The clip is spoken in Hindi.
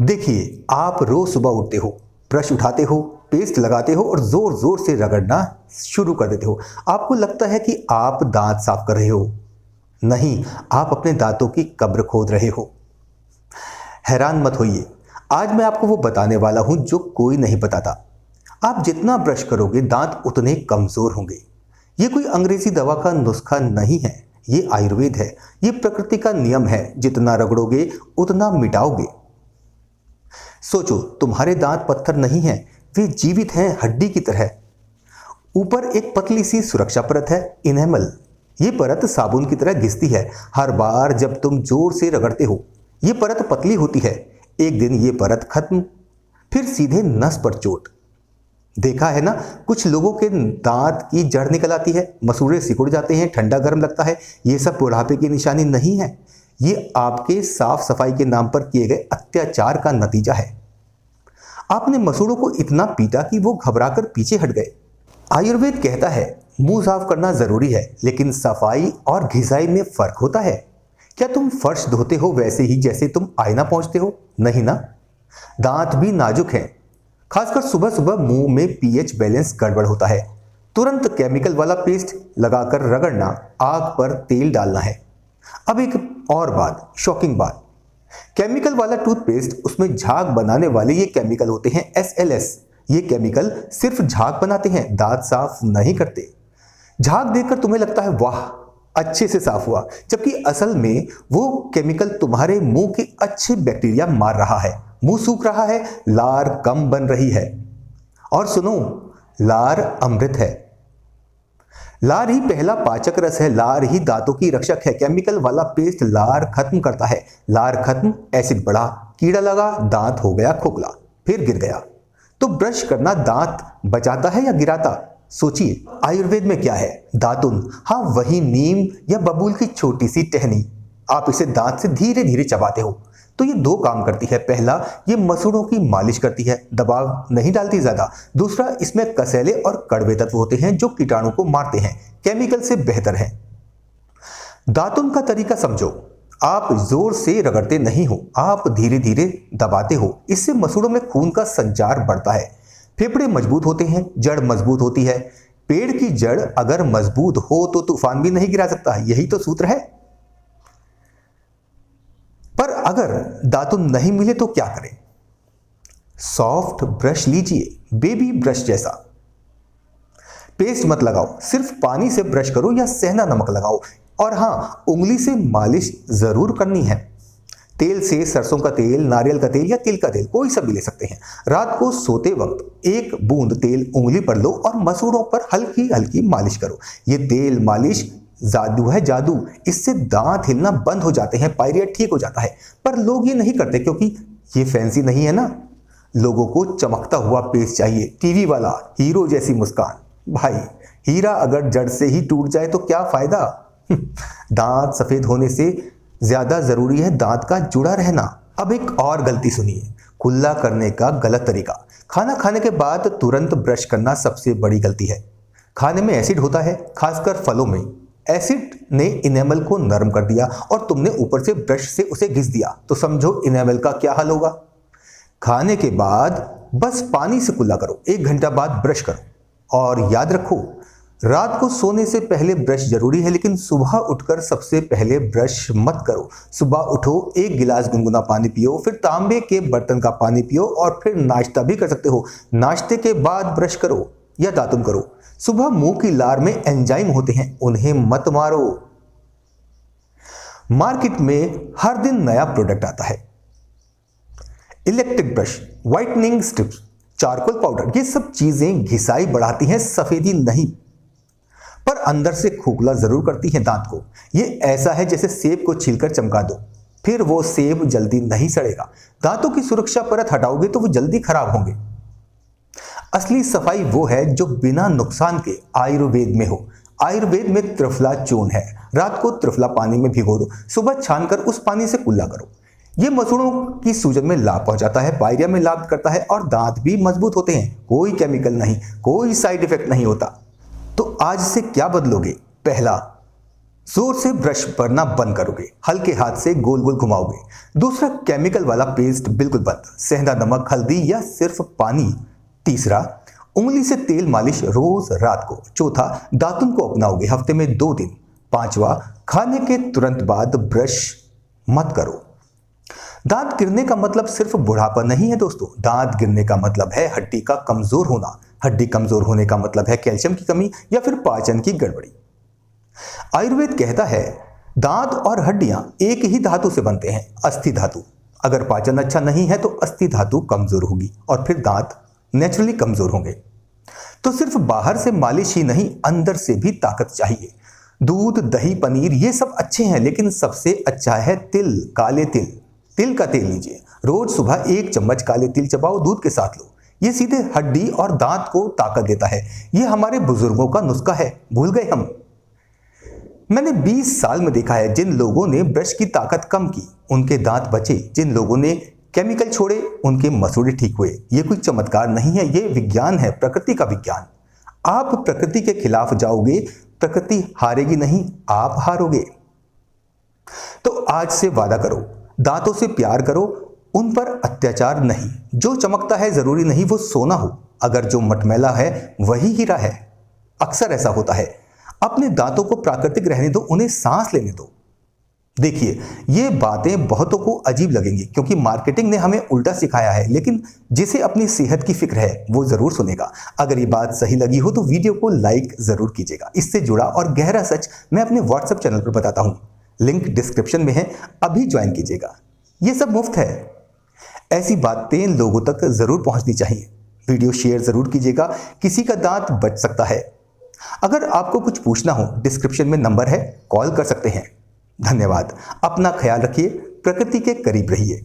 देखिए, आप रोज सुबह उठते हो, ब्रश उठाते हो, पेस्ट लगाते हो और जोर जोर से रगड़ना शुरू कर देते हो। आपको लगता है कि आप दांत साफ कर रहे हो। नहीं, आप अपने दांतों की कब्र खोद रहे हो। हैरान मत होइए, आज मैं आपको वो बताने वाला हूं जो कोई नहीं बताता। आप जितना ब्रश करोगे दांत उतने कमजोर होंगे। ये कोई अंग्रेजी दवा का नुस्खा नहीं है, ये आयुर्वेद है। ये प्रकृति का नियम है, जितना रगड़ोगे उतना मिटाओगे। सोचो, तुम्हारे दांत पत्थर नहीं हैं, वे जीवित हैं, हड्डी की तरह। ऊपर एक पतली सी सुरक्षा परत है, इनेमल। ये परत साबुन की तरह घिसती है हर बार जब तुम जोर से रगड़ते हो। ये परत पतली होती है, एक दिन ये परत खत्म, फिर सीधे नस पर चोट। देखा है ना, कुछ लोगों के दांत की जड़ निकल आती है, मसूड़े सिकुड़ जाते हैं, ठंडा गर्म लगता है। ये सब बुढ़ापे की निशानी नहीं है, ये आपके साफ सफाई के नाम पर किए गए अत्याचार का नतीजा है। आपने मसूड़ों को इतना पीटा कि वो घबराकर पीछे हट गए। आयुर्वेद कहता है मुंह साफ करना जरूरी है, लेकिन सफाई और घिसाई में फर्क होता है। क्या तुम फर्श धोते हो वैसे ही जैसे तुम आईना पोंछते हो? नहीं ना। दांत भी नाजुक हैं, खासकर सुबह सुबह मुंह में पीएच बैलेंस गड़बड़ होता है। तुरंत केमिकल वाला पेस्ट लगाकर रगड़ना, आग पर तेल डालना है। अब एक और बात, शॉकिंग बात, केमिकल वाला टूथपेस्ट, उसमें झाग बनाने वाले ये केमिकल होते हैं SLS। ये केमिकल सिर्फ झाग बनाते हैं, दांत साफ नहीं करते। झाग देखकर तुम्हें लगता है वाह अच्छे से साफ हुआ, जबकि असल में वो केमिकल तुम्हारे मुंह के अच्छे बैक्टीरिया मार रहा है। मुंह सूख रहा है, लार कम बन रही है। और सुनो, लार अमृत है। लार ही पहला पाचक रस है, लार ही दांतों की रक्षक है। केमिकल वाला पेस्ट लार खत्म करता है, लार खत्म, एसिड बढ़ा, कीड़ा लगा, दांत हो गया खोखला, फिर गिर गया। तो ब्रश करना दांत बचाता है या गिराता? सोचिए। आयुर्वेद में क्या है? दातुन, हाँ वही नीम या बबूल की छोटी सी टहनी। आप इसे दांत से धीरे धीरे चबाते हो तो ये दो काम करती है। पहला, ये मसूड़ों की मालिश करती है, दबाव नहीं डालती ज्यादा। दूसरा, इसमें कसैले और कड़वे तत्व होते हैं जो कीटाणु को मारते हैं, केमिकल से बेहतर है। दातुन का तरीका समझो। आप जोर से रगड़ते नहीं हो, आप धीरे धीरे दबाते हो। इससे मसूड़ों में खून का संचार बढ़ता है, फेफड़े मजबूत होते हैं, जड़ मजबूत होती है। पेड़ की जड़ अगर मजबूत हो तो तूफान भी नहीं गिरा सकता, यही तो सूत्र है। पर अगर दातुन नहीं मिले तो क्या करें? सॉफ्ट ब्रश लीजिए, बेबी ब्रश जैसा। पेस्ट मत लगाओ, सिर्फ पानी से ब्रश करो या सहना नमक लगाओ। और हाँ, उंगली से मालिश जरूर करनी है। तेल से सरसों का तेल, नारियल का तेल या तिल का तेल, कोई सा भी ले सकते हैं। रात को सोते वक्त एक बूंद तेल उंगली पर लो और मसूड़ों पर हल्की हल्की मालिश करो। ये तेल मालिश जादू है, जादू। इससे दांत हिलना बंद हो जाते हैं, पायरिया ठीक हो जाता है। पर लोग ये नहीं करते क्योंकि ये फैंसी नहीं है ना। लोगों को चमकता हुआ पेस्ट चाहिए, टीवी वाला, हीरो जैसी मुस्कान। भाई, हीरा अगर जड़ से ही टूट जाए तो क्या फायदा? दांत सफेद होने से ज्यादा जरूरी है दांत का जुड़ा रहना। अब एक और गलती सुनिए, कुल्ला करने का गलत तरीका। खाना खाने के बाद तुरंत ब्रश करना सबसे बड़ी गलती है। खाने में एसिड होता है, खासकर फलों में। एसिड ने इनेमल को नरम कर दिया और तुमने ऊपर से ब्रश से उसे घिस दिया, तो समझो इनेमल का क्या हाल होगा। खाने के बाद बस पानी से कुल्ला करो, 1 घंटा बाद ब्रश करो। और याद रखो, रात को सोने से पहले ब्रश जरूरी है, लेकिन सुबह उठकर सबसे पहले ब्रश मत करो। सुबह उठो, 1 गिलास गुनगुना पानी पियो, फिर तांबे के बर्तन का पानी पियो और फिर नाश्ता भी कर सकते हो। नाश्ते के बाद ब्रश करो या दातुन करो। सुबह मुंह की लार में एंजाइम होते हैं, उन्हें मत मारो। मार्केट में हर दिन नया प्रोडक्ट आता है। Electric brush, whitening strips, charcoal powder, ये सब चीजें घिसाई बढ़ाती हैं, सफेदी नहीं। पर अंदर से खोखला जरूर करती हैं दांत को। ये ऐसा है जैसे सेब को छीलकर चमका दो, फिर वो सेब जल्दी नहीं सड़ेगा। दांतों की सुरक्षा परत हटाओगे तो वो जल्दी खराब होंगे। असली सफाई वो है जो बिना नुकसान के आयुर्वेद में हो। आयुर्वेद में त्रिफला चूर्ण है, रात को त्रिफला पानी में भिगो दो, सुबह छानकर उस पानी से कुल्ला करो। ये मसूड़ों की सूजन में लाभ पहुंचाता है, पायरिया में लाभ करता है और दांत भी मजबूत होते हैं। कोई केमिकल नहीं, कोई साइड इफेक्ट नहीं होता। तो आज से क्या बदलोगे? पहला, जोर से ब्रश करना बंद करोगे, हल्के हाथ से गोल गोल घुमाओगे। दूसरा, केमिकल वाला पेस्ट बिल्कुल बंद, सेंधा नमक, हल्दी या सिर्फ पानी। तीसरा, उंगली से तेल मालिश रोज रात को। चौथा, दातुन को अपनाओगे हफ्ते में 2 दिन। पांचवा, खाने के तुरंत बाद ब्रश मत करो। दांत गिरने का मतलब सिर्फ बुढ़ापा नहीं है दोस्तों, दांत गिरने का मतलब है हड्डी का कमजोर होना। हड्डी कमजोर होने का मतलब है कैल्शियम की कमी या फिर पाचन की गड़बड़ी। आयुर्वेद कहता है दांत और हड्डियां एक ही धातु से बनते हैं, अस्थि धातु। अगर पाचन अच्छा नहीं है तो अस्थि धातु कमजोर होगी और फिर दांत नेचुरली कमजोर होंगे। तो सिर्फ बाहर से मालिश ही नहीं, अंदर से भी ताकत चाहिए। दूध, दही, पनीर ये सब अच्छे हैं, लेकिन सबसे अच्छा है तिल, काले तिल। तिल का तेल लीजिए, रोज सुबह 1 चम्मच काले तिल चबाओ, दूध के साथ लो। ये सीधे हड्डी और दांत को ताकत देता है। ये हमारे बुजुर्गों का नुस्खा है, भूल गए हम। मैंने 20 साल में देखा है, जिन लोगों ने ब्रश की ताकत कम की उनके दांत बचे, जिन लोगों ने केमिकल छोड़े उनके मसूड़े ठीक हुए। ये कोई चमत्कार नहीं है, ये विज्ञान है, प्रकृति का विज्ञान। आप प्रकृति के खिलाफ जाओगे, प्रकृति हारेगी नहीं, आप हारोगे। तो आज से वादा करो, दांतों से प्यार करो, उन पर अत्याचार नहीं। जो चमकता है जरूरी नहीं वो सोना हो, अगर जो मटमैला है वही हीरा है। अक्सर ऐसा होता है। अपने दांतों को प्राकृतिक रहने दो, उन्हें सांस लेने दो। देखिए, ये बातें बहुतों को अजीब लगेंगी क्योंकि मार्केटिंग ने हमें उल्टा सिखाया है, लेकिन जिसे अपनी सेहत की फिक्र है वो जरूर सुनेगा। अगर ये बात सही लगी हो तो वीडियो को लाइक जरूर कीजिएगा। इससे जुड़ा और गहरा सच मैं अपने व्हाट्सएप चैनल पर बताता हूँ, लिंक डिस्क्रिप्शन में है, अभी ज्वाइन कीजिएगा। ये सब मुफ्त है। ऐसी बातें लोगों तक जरूर पहुंचनी चाहिए। वीडियो शेयर जरूर कीजिएगा, किसी का दांत बच सकता है। अगर आपको कुछ पूछना हो डिस्क्रिप्शन में नंबर है, कॉल कर सकते हैं। धन्यवाद। अपना ख्याल रखिए, प्रकृति के करीब रहिए।